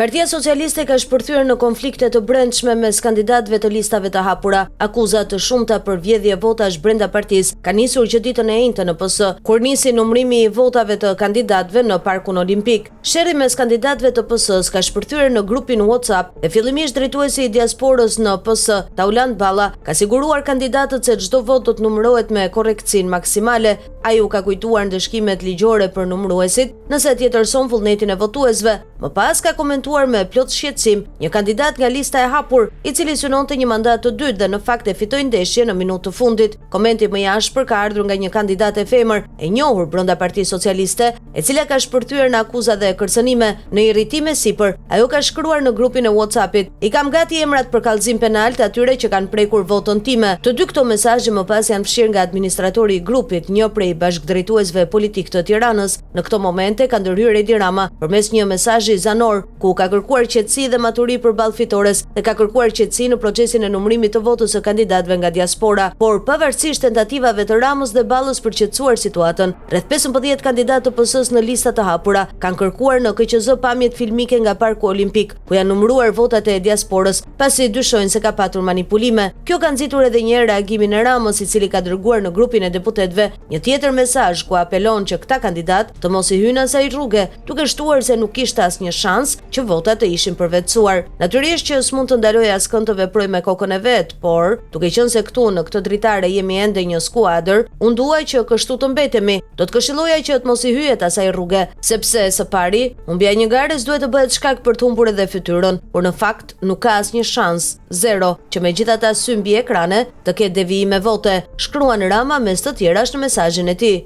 Partia Socialiste ka shpërthyer në konflikte të brendshme mes kandidatëve të listave të hapura. Akuza të shumta për vjedhje votash brenda partisë ka nisur që ditën e njëjtë në PS, kur nisi numërimi i votave të kandidatëve në Parkun Olimpik. Sherrri mes kandidatëve të PS-s ka shpërthyer në grupin WhatsApp dhe fillimisht drejtuesi i diasporës në PS, Tauland Balla, ka siguruar kandidatët se çdo vot do të numërohet me korrektësinë maksimale. Ai u ka kujtuar ndëshkimet ligjore për numëruesit nëse tjetërson vullnetin e votuesve. Më pas ka komentuar me plot shqetësim një kandidat nga lista e hapur, i cili synonte një mandat të dytë dhe në fakt e fitoi ndeshjen në minutë të fundit. Komenti më i ashpër ka ardhur nga një kandidate femër e njohur brenda Partisë Socialiste, e cila ka shpërthyer në akuza dhe kërcënime. Në irritime sipër, ajo ka shkruar në grupin e WhatsAppit: "I kam gati emrat për kallëzim penal të atyre që kanë prekur votën time." Të dy këto mesazhe më pas janë fshirë nga administratori i grupit, një prej bashkëdrejtuesve politik të Tiranës. Në këto momente ka ndërhyrë Edi Rama përmes një mesazhi zanor, ku ka kërkuar qetësi dhe maturi përballë fitores dhe ka kërkuar qetësi në procesin e numërimit të votës së kandidatëve nga diaspora. Por pavarësisht tentativave të Ramës dhe Ballës për qetësuar situatën, rreth 15 kandidatë të PS-s në lista të hapura kanë kërkuar në KQZ pamjet filmike nga Parku Olimpik, ku janë numëruar votat e diasporës, pasi dyshojnë se ka patur manipulime. Kjo ka nxitur edhe një herë reagimin e Ramës, i cili ka dërguar në grupin e deputetëve një tjetër mesazh ku apelon që këta kandidat të mos i hyjnë asaj rruge, duke shtuar se nuk kishte asnjë shans që votat të ishin përvetësuar. Natyrisht që s'mund të ndaloj askënd të veproj me kokën e vet, por duke qenë se këtu në këtë dritare jemi ende një skuadër, unë duaj që kështu të mbetemi. Do të këshilloja që të mos i hyjet asaj rruge, sepse së pari, humbja një gares duhet të bëhet shkak për të humbur edhe fytyrën, por në fakt nuk ka asnjë shans, zero, që megjithatë sy mbi ekrane të ketë devijime vote, shkruan Rama mes të tjerash në mesazhin e tij.